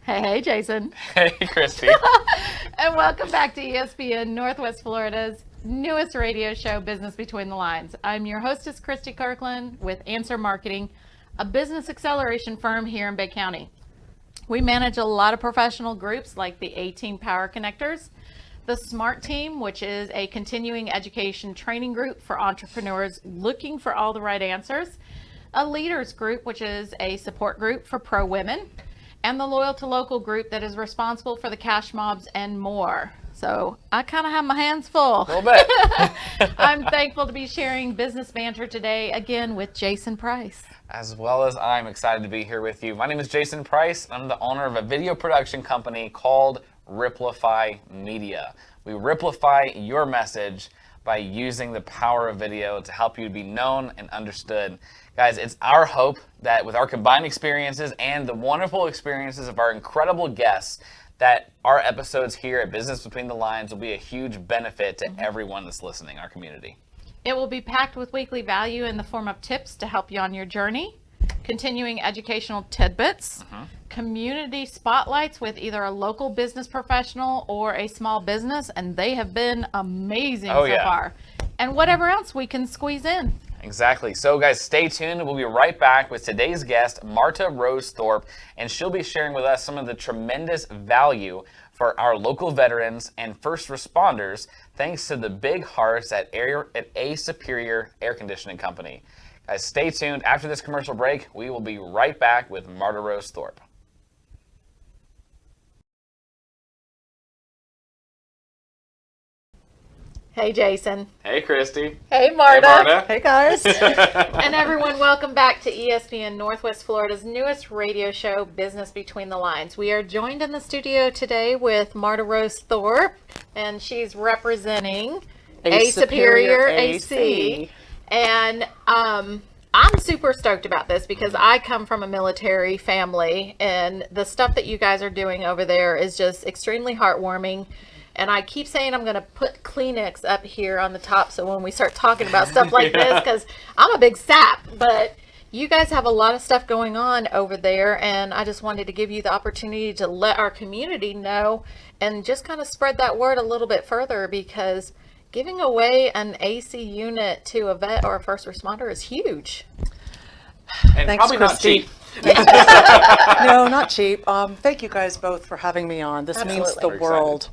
Hey, Jayson. Hey, Kristi. And welcome back to ESPN Northwest Florida's newest radio show, Business Between the Lines. I'm your hostess, Kristi Kirkland, with Answer Marketing, a business acceleration firm here in Bay County. We manage a lot of professional groups like the A-Team Power Connectors, the SMART Team, which is a continuing education training group for entrepreneurs looking for all the right answers, a Leaders Group, which is a support group for pro women, and the Loyal to Local group that is responsible for the cash mobs and more. So I kind of have my hands full. A little bit. I'm thankful to be sharing business banter today again with Jayson Price. As well as I'm excited to be here with you. My name is Jayson Price. I'm the owner of a video production company called Ripplify Media. We ripplify your message by using the power of video to help you to be known and understood. Guys, it's our hope that with our combined experiences and the wonderful experiences of our incredible guests, that our episodes here at Business Between the Lines will be a huge benefit to everyone that's listening, our community. It will be packed with weekly value in the form of tips to help you on your journey, continuing educational tidbits, community spotlights with either a local business professional or a small business, and they have been amazing so far. And whatever else we can squeeze in. Exactly. So guys, stay tuned. We'll be right back with today's guest, Marta Rose-Thorpe, and she'll be sharing with us some of the tremendous value for our local veterans and first responders, thanks to the big hearts at A Superior Air Conditioning Company. Guys, stay tuned. After this commercial break, we will be right back with Marta Rose-Thorpe. Hey, Jayson. Hey, Kristi. Hey, Marta. Hey, Marta. Hey, guys. And everyone, welcome back to ESPN Northwest Florida's newest radio show, Business Between the Lines. We are joined in the studio today with Marta Rose-Thorpe, and she's representing A Superior AC. And I'm super stoked about this because I come from a military family, and the stuff that you guys are doing over there is just extremely heartwarming. And I keep saying I'm going to put Kleenex up here on the top so when we start talking about stuff like this, because I'm a big sap, but you guys have a lot of stuff going on over there, and I just wanted to give you the opportunity to let our community know and just kind of spread that word a little bit further, because giving away an AC unit to a vet or a first responder is huge. And Thanks, probably not Kristi. cheap. No, not cheap. Thank you guys both for having me on. This means the Absolutely. world.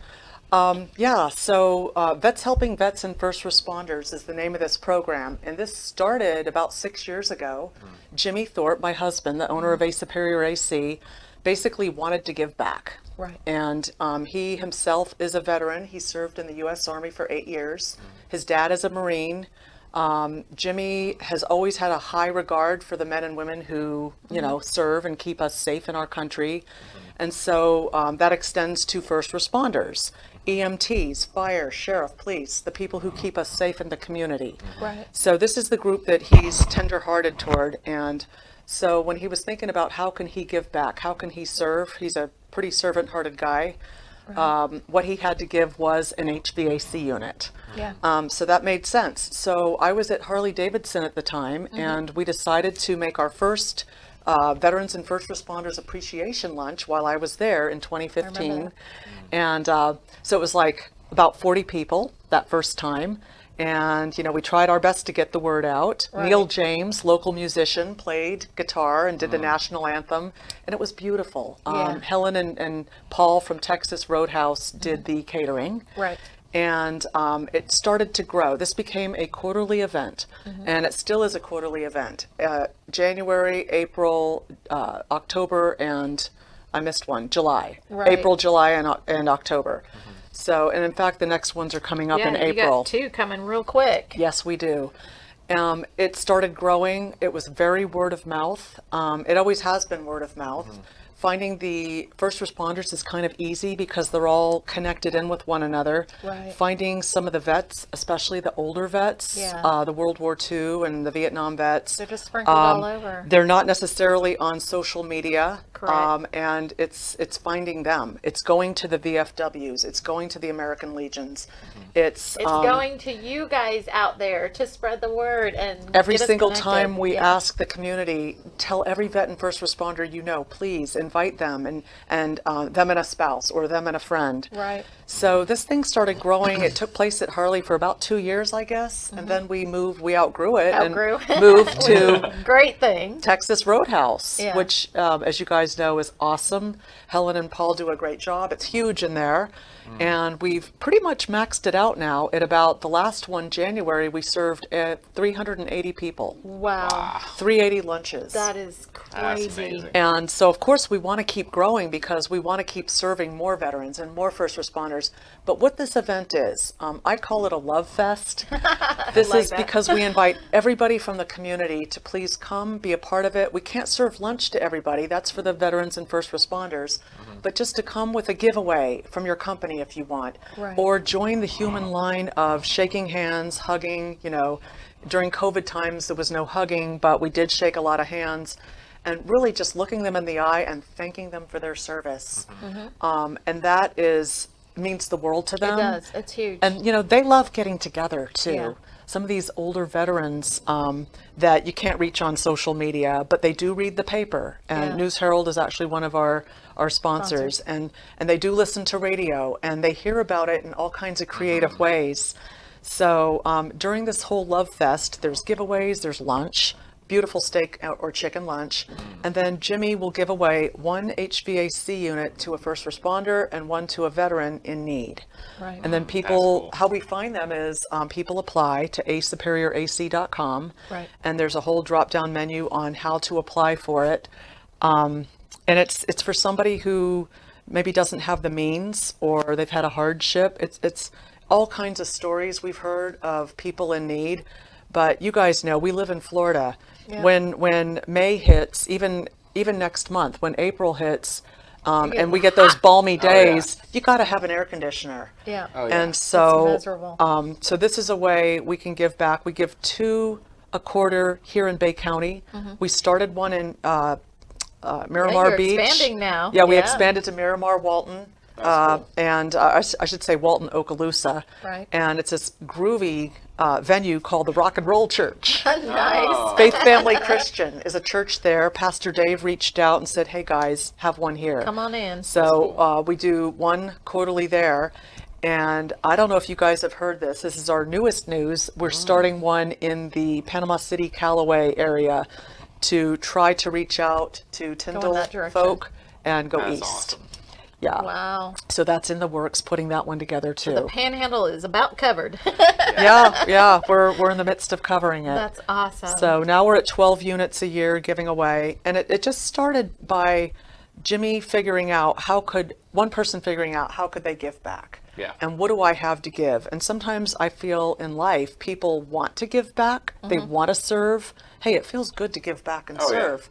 Vets Helping Vets and First Responders is the name of this program. And this started about 6 years ago. Jimmy Thorpe, my husband, the owner of A Superior AC, basically wanted to give back. Right. And he himself is a veteran. He served in the U.S. Army for 8 years. His dad is a Marine. Jimmy has always had a high regard for the men and women who, serve and keep us safe in our country. And so that extends to first responders, EMTs, fire, sheriff, police, the people who keep us safe in the community. Right. So this is the group that he's tender-hearted toward. And so when he was thinking about how can he give back, how can he serve, he's a pretty servant-hearted guy. What he had to give was an HVAC unit. Yeah. So that made sense. So I was at Harley-Davidson at the time, and we decided to make our first Veterans and First Responders Appreciation Lunch while I was there in 2015. And so it was like about 40 people that first time. And, we tried our best to get the word out. Right. Neil James, local musician, played guitar and did the national anthem. And it was beautiful. Yeah. Helen and Paul from Texas Roadhouse did the catering. Right. And it started to grow. This became a quarterly event, and it still is a quarterly event. January, April, October, and I missed one, July. Right. April, July, and October. So, and in fact, the next ones are coming up in You April. got two coming real quick. Yes, we do. It started growing. It was very word of mouth. It always has been word of mouth. Finding the first responders is kind of easy because they're all connected in with one another. Right. Finding some of the vets, especially the older vets, Yeah. the World War II and the Vietnam vets. They're just sprinkled all over. They're not necessarily on social media. Correct. And it's finding them. It's going to the VFWs. It's going to the American Legions. It's going to you guys out there to spread the word and every get us single connected. time we Yeah. ask the community, tell every vet and first responder please invite them and them and a spouse or them and a friend. Right. So this thing started growing. It took place at Harley for about 2 years, I guess. And then we outgrew it and moved to Great thing. Texas Roadhouse, Yeah. which, as you guys know, is awesome. Helen and Paul do a great job. It's huge in there. And we've pretty much maxed it out now. At about the last one, January, we served at 380 people, Wow. 380 lunches. That is That's crazy. amazing. And so, of course, we want to keep growing because we want to keep serving more veterans and more first responders. But what this event is, I call it a love fest. This like is that. because we invite everybody from the community to please come, be a part of it. We can't serve lunch to everybody. That's for the veterans and first responders. But just to come with a giveaway from your company if you want. Right. Or join the human line of shaking hands, hugging. You know, during COVID times, there was no hugging, but we did shake a lot of hands. And really just looking them in the eye and thanking them for their service. And that means the world to It them. does. It's huge. And, you know, they love getting together too. Yeah. Some of these older veterans that you can't reach on social media, but they do read the paper. And Yeah. News Herald is actually one of our sponsors. And they do listen to radio and they hear about it in all kinds of creative ways. So during this whole Love Fest, there's giveaways, there's lunch, beautiful steak or chicken lunch. And then Jimmy will give away one HVAC unit to a first responder and one to a veteran in need. Right. And then people, cool. how we find them is people apply to asuperiораc.com. Right. And there's a whole drop-down menu on how to apply for it. And it's for somebody who maybe doesn't have the means or they've had a hardship. It's all kinds of stories we've heard of people in need. But you guys know, we live in Florida. Yeah. When May hits, even next month, when April hits, and we get those balmy days, you got to have an air conditioner. Yeah. Oh, yeah. And so, miserable. so this is a way we can give back. We give 2 a quarter here in Bay County. We started one in Miramar you're Beach. expanding now. Yeah, we Yeah. expanded to Miramar, Walton. Cool. And I should say Walton, Okaloosa. Right. And it's this groovy venue called the Rock and Roll Church. Nice. Faith Family Christian is a church there. Pastor Dave reached out and said, hey guys, have one here. Come on in. So we do one quarterly there. And I don't know if you guys have heard this. This is our newest news. We're starting one in the Panama City, Callaway area to try to reach out to Tyndall that direction. folk and go That's east. awesome. Yeah. Wow. So that's in the works, putting that one together too. The panhandle is about covered. Yeah, we're in the midst of covering it. That's awesome. So now we're at 12 units a year giving away. And it just started by Jimmy figuring out one person figuring out how could they give back? Yeah. And what do I have to give? And sometimes I feel in life, people want to give back. They want to serve. Hey, it feels good to give back and Oh, yeah. serve.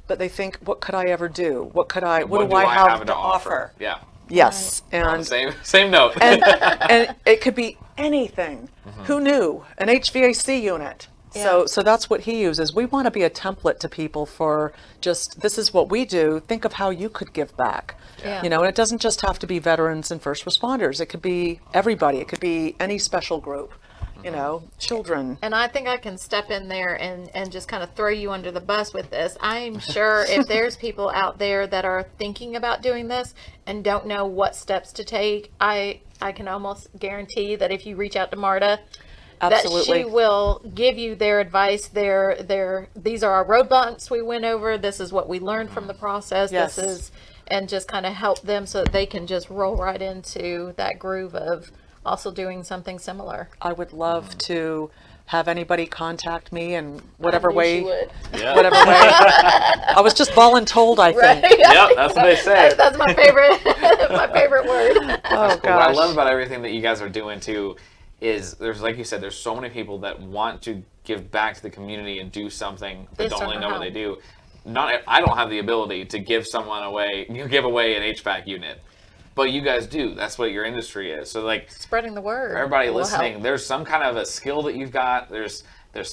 But they think, what could I ever do? What do I do have to offer? Yeah. Yes. On And the same note. and it could be anything. Who knew? An HVAC unit. Yeah. So that's what he uses. We want to be a template to people for just, this is what we do. Think of how you could give back. Yeah. You know, and it doesn't just have to be veterans and first responders. It could be everybody. It could be any special group, you know, children. And I think I can step in there and just kind of throw you under the bus with this. I'm sure if there's people out there that are thinking about doing this and don't know what steps to take, I can almost guarantee that if you reach out to Marta, Absolutely. that she will give you their advice. These are our road bumps we went over. This is what we learned from the process. Yes. This is, and just kind of help them so that they can just roll right into that groove of also doing something similar. I would love to have anybody contact me in whatever I knew way. she would. Yeah. Whatever way. I was just voluntold, I think. Right? Yep, that's what they say. That's my favorite, my favorite word. Oh, Cool. What I gosh. love about everything that you guys are doing too is there's, like you said, there's so many people that want to give back to the community and do something but They don't don't really know know how. what they do. I don't have the ability to give away an HVAC unit, but you guys do. That's what your industry is. So like Spreading the word. everybody will listening, help. there's some kind of a skill that you've got. There's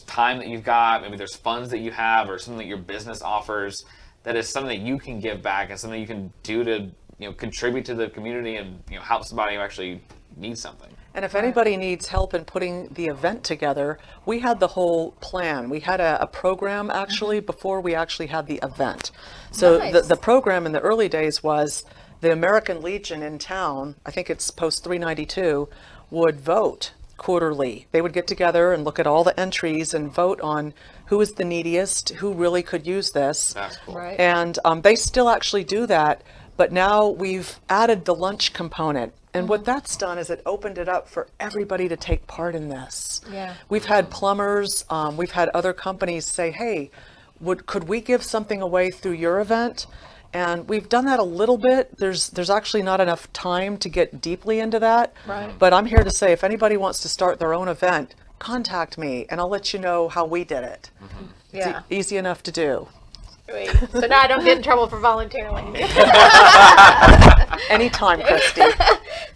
time that you've got. Maybe there's funds that you have or something that your business offers that is something that you can give back and something you can do to contribute to the community and help somebody who actually needs something. And if anybody needs help in putting the event together, we had the whole plan. We had a program actually before we actually had the event. So Nice. the program in the early days was the American Legion in town, I think it's post 392, would vote quarterly. They would get together and look at all the entries and vote on who is the neediest, who really could use this. That's cool. Right. And they still actually do that, but now we've added the lunch component. And what that's done is it opened it up for everybody to take part in this. Yeah. We've had plumbers, we've had other companies say, hey, could we give something away through your event? And we've done that a little bit. There's actually not enough time to get deeply into that. Right. But I'm here to say, if anybody wants to start their own event, contact me and I'll let you know how we did it. It's Yeah. easy enough to do. Wait, so now I don't get in trouble for volunteering. Anytime, Kristi.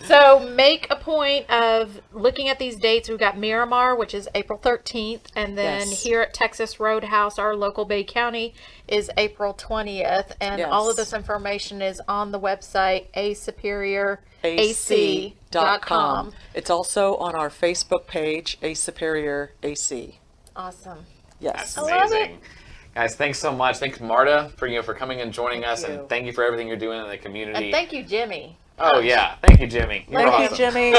So make a point of looking at these dates. We've got Miramar, which is April 13th, and then Yes. here at Texas Roadhouse, our local Bay County, is April 20th. And all of Yes. this information is on the website AC.com. It's also on our Facebook page, A Superior AC. Awesome. Yes. I love Amazing. Guys, thanks so much. Thanks, Marta, for coming and joining us, you. and thank you for everything you're doing in the community. And thank you, Jimmy. Oh yeah, thank you, Jimmy. You're Thank awesome. you, Jimmy.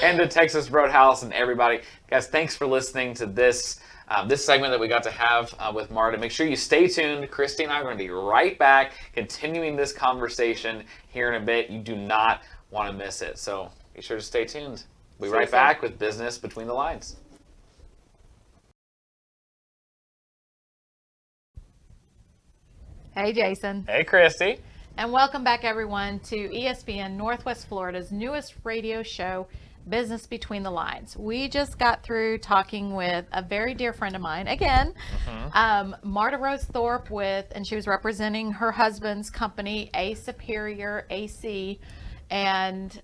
And to Texas Roadhouse and everybody, guys, thanks for listening to this this segment that we got to have with Marta. Make sure you stay tuned. Kristi and I are going to be right back, continuing this conversation here in a bit. You do not want to miss it, so be sure to stay tuned. We'll be right back with Business Between the Lines. Hey, Jason. Hey, Kristi. And welcome back, everyone, to ESPN Northwest Florida's newest radio show, Business Between the Lines. We just got through talking with a very dear friend of mine, again, Marta Rose-Thorpe and she was representing her husband's company, A Superior AC. And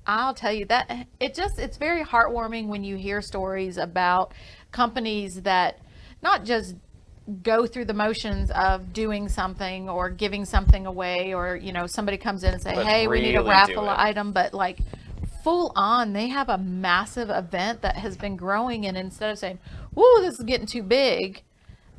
I'll tell you that it's very heartwarming when you hear stories about companies that not just go through the motions of doing something or giving something away, or somebody comes in and say, But hey, we need a really raffle do it. item, but like full on, they have a massive event that has been growing, and instead of saying, whoa, this is getting too big,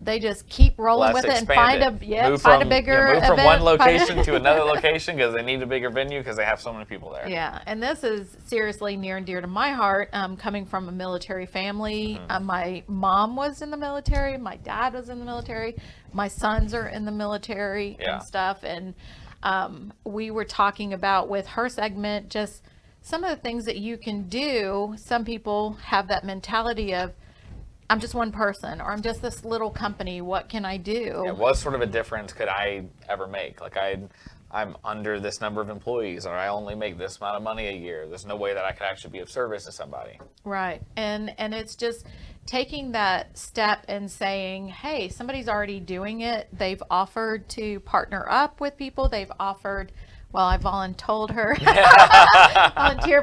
they just keep rolling Let's with it and expand find it. find a bigger move event. from one location to another location because they need a bigger venue because they have so many people there. Yeah, and this is seriously near and dear to my heart. Coming from a military family, my mom was in the military, my dad was in the military, my sons are in the military Yeah. and stuff. And we were talking about with her segment just some of the things that you can do. Some people have that mentality of, I'm just one person, or I'm just this little company. What can I do? Yeah, what sort of a difference could I ever make? Like I'm under this number of employees, or I only make this amount of money a year. There's no way that I could actually be of service to somebody. Right. And it's just taking that step and saying, hey, somebody's already doing it. They've offered to partner up with people. They've offered, well, I voluntold her.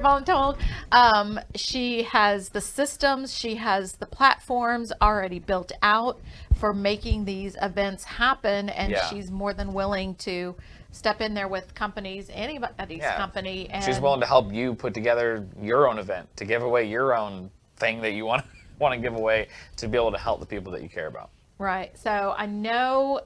Voluntold. She has the systems, she has the platforms already built out for making these events happen, and Yeah. she's more than willing to step in there with companies, anybody's company. And She's willing to help you put together your own event, to give away your own thing that you want to give away, to be able to help the people that you care about. Right. So I know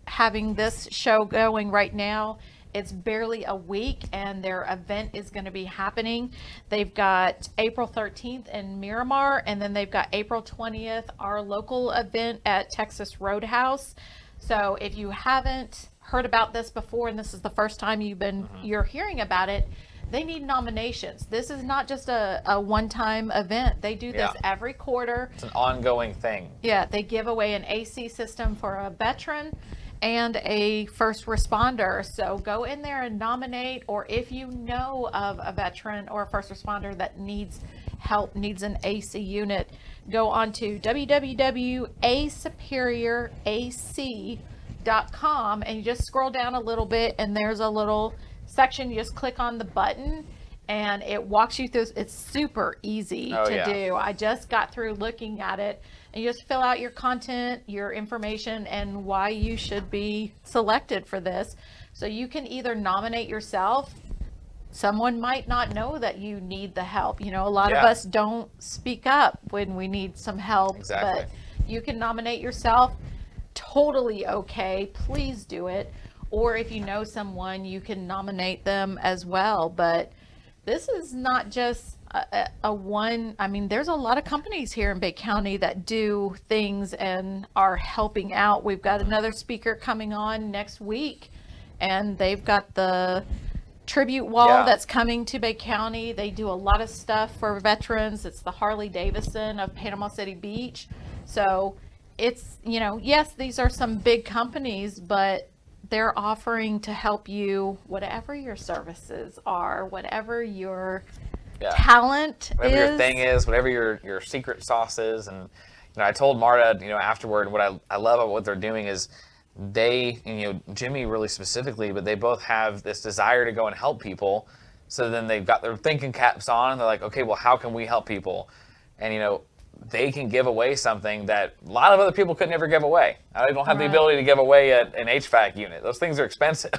having this show going right now, it's barely a week, and their event is going to be happening. They've got April 13th in Miramar, and then they've got April 20th, our local event at Texas Roadhouse. So if you haven't heard about this before, and this is the first time you're hearing about it, they need nominations. This is not just a one-time event. They do this every quarter. It's an ongoing thing. Yeah, they give away an AC system for a veteran and a first responder. So go in there and nominate, or if you know of a veteran or a first responder that needs help, needs an AC unit, go on to www.asuperiораc.com and you just scroll down a little bit, and there's a little section. You just click on the button and it walks you through. It's super easy to do. I just got through looking at it, and you just fill out your content, your information, and why you should be selected for this. So you can either nominate yourself, someone might not know that you need the help. You know, a lot of Yeah. us don't speak up when we need some help, Exactly. but you can nominate yourself. Totally okay. Please do it. Or if you know someone, you can nominate them as well. But this is not just a one. I mean, there's a lot of companies here in Bay County that do things and are helping out. We've got another speaker coming on next week, and they've got the tribute wall Yeah. that's coming to Bay County. They do a lot of stuff for veterans. It's the Harley Davidson of Panama City Beach. So it's, you know, yes, these are some big companies, but they're offering to help you, whatever your services are, whatever your Yeah. talent Whatever is. your thing is, whatever your secret sauce is. And, you know, I told Marta, you know, afterward, what I love about what they're doing is they, and, you know, Jimmy really specifically, but they both have this desire to go and help people. So then they've got their thinking caps on and they're like, okay, well, how can we help people? And, you know, they can give away something that a lot of other people could never give away. They don't have the Right. ability to give away an HVAC unit. Those things are expensive.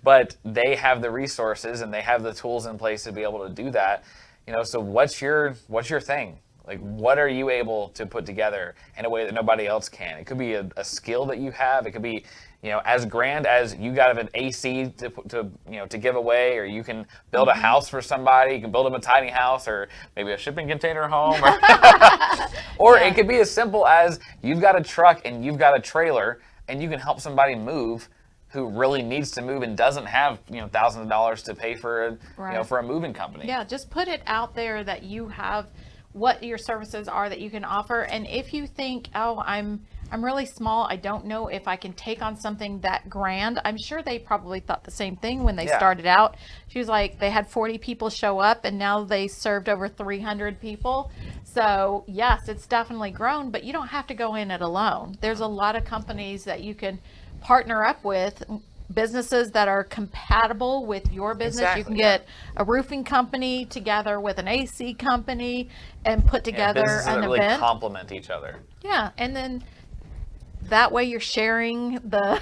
But they have the resources and they have the tools in place to be able to do that. You know, so what's your thing? Like, what are you able to put together in a way that nobody else can? It could be a skill that you have. It could be, you know, as grand as you got an AC to you know, to give away, or you can build a house for somebody. You can build them a tiny house, or maybe a shipping container home, or Yeah. it could be as simple as you've got a truck and you've got a trailer, and you can help somebody move who really needs to move and doesn't have, you know, thousands of dollars to pay for you know, Right. for a moving company. Yeah, just put it out there that you have what your services are that you can offer. And if you think, oh, I'm really small, I don't know if I can take on something that grand. I'm sure they probably thought the same thing when they Yeah. started out. She was like, they had 40 people show up and now they served over 300 people. So yes, it's definitely grown, but you don't have to go in it alone. There's a lot of companies that you can partner up with, businesses that are compatible with your business. You Exactly, can yeah. get a roofing company together with an AC company and put Yeah, together businesses an that really event. complement each other. Yeah, and then that way you're sharing the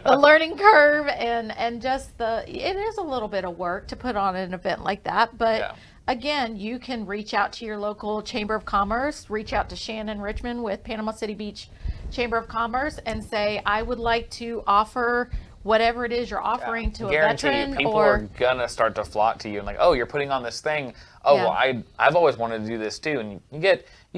the learning curve and just it is a little bit of work to put on an event like that, but Yeah. again, you can reach out to your local Chamber of Commerce, reach out to Shannon Richmond with Panama City Beach Chamber of Commerce and say, I would like to offer whatever it is you're offering to a Guarantee veteran you, people or are gonna start to flock to you and like, oh, you're putting on this thing. Oh, Yeah. well, I've always wanted to do this too. And you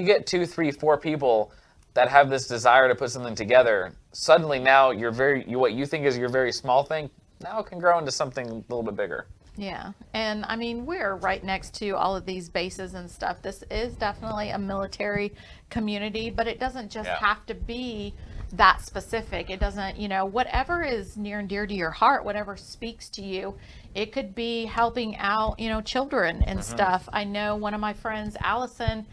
get 2, 3, 4 people that have this desire to put something together. Suddenly now what you think is your very small thing now it can grow into something a little bit bigger. Yeah, and I mean, we're right next to all of these bases and stuff. This is definitely a military community, but it doesn't just Yeah. have to be that specific. It doesn't, you know, whatever is near and dear to your heart, whatever speaks to you. It could be helping out, you know, children and stuff. I know one of my friends, Allison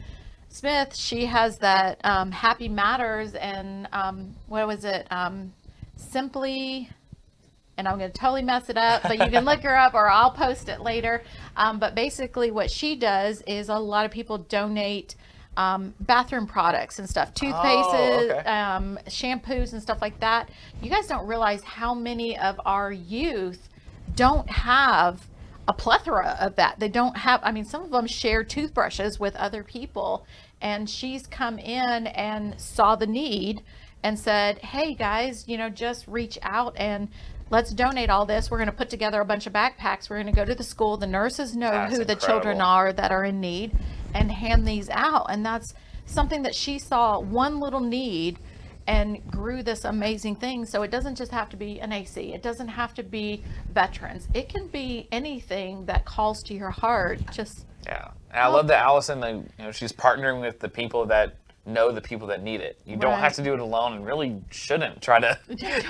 Smith, she has that Happy Matters and what was it? Simply, and I'm going to totally mess it up, but you can look her up or I'll post it later. But basically what she does is a lot of people donate bathroom products and stuff, toothpastes, okay. shampoos and stuff like that. You guys don't realize how many of our youth don't have a plethora of that. They don't have, I mean, some of them share toothbrushes with other people, and she's come in and saw the need and said, hey guys, you know, just reach out and let's donate all this. We're going to put together a bunch of backpacks. We're going to go to the school. The nurses know That's who the children incredible. are that are in need and hand these out. And that's something that she saw one little need and grew this amazing thing. So it doesn't just have to be an AC. It doesn't have to be veterans. It can be anything that calls to your heart. Just Yeah, and I love that Allison, you know, she's partnering with the people that know the people that need it. You don't Right. have to do it alone, and really shouldn't try to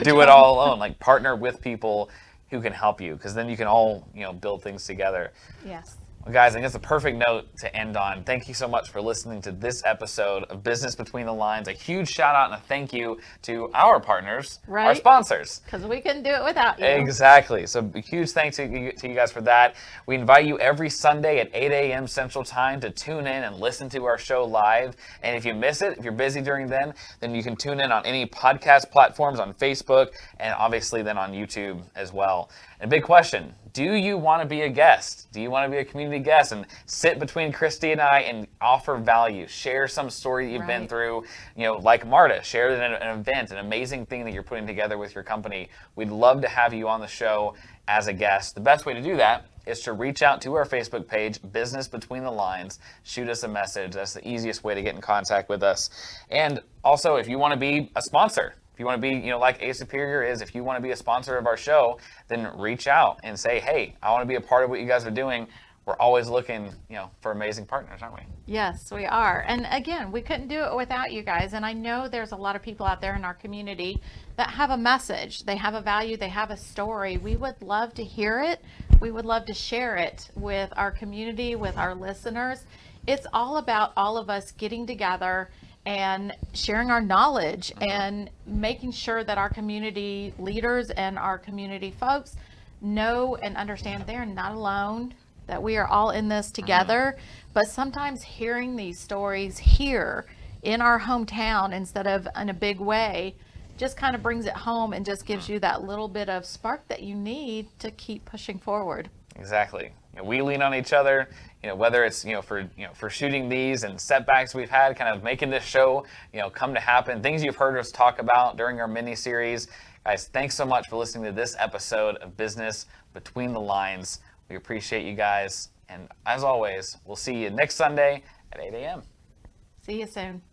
do it all alone. Like, partner with people who can help you, because then you can all, you know, build things together. yes. Well, guys, I think that's a perfect note to end on. Thank you so much for listening to this episode of Business Between the Lines. A huge shout out and a thank you to our partners, our Right. sponsors. Because we couldn't do it without you. Exactly. So a huge thanks to you guys for that. We invite you every Sunday at 8 a.m. Central Time to tune in and listen to our show live. And if you miss it, if you're busy during then you can tune in on any podcast platforms, on Facebook, and obviously then on YouTube as well. And a big question, do you want to be a guest? Do you want to be a community guest and sit between Kristi and I and offer value, share some story that you've been through, like Marta, share an event, an amazing thing that you're putting together with your company. We'd love to have you on the show as a guest. The best way to do that is to reach out to our Facebook page, Business Between the Lines, shoot us a message. That's the easiest way to get in contact with us. And also, if you want to be a sponsor, if you want to be, like A Superior is, if you want to be a sponsor of our show, then reach out and say, hey, I want to be a part of what you guys are doing. We're always looking, for amazing partners, aren't we? Yes, we are. And again, we couldn't do it without you guys. And I know there's a lot of people out there in our community that have a message. They have a value. They have a story. We would love to hear it. We would love to share it with our community, with our listeners. It's all about all of us getting together and sharing our knowledge and making sure that our community leaders and our community folks know and understand they're not alone, that we are all in this together. But sometimes hearing these stories here in our hometown instead of in a big way just kind of brings it home and just gives you that little bit of spark that you need to keep pushing forward. Exactly. We lean on each other, whether it's, for shooting these and setbacks we've had, kind of making this show, come to happen, things you've heard us talk about during our mini series. Guys, thanks so much for listening to this episode of Business Between the Lines. We appreciate you guys. And as always, we'll see you next Sunday at 8 a.m. See you soon.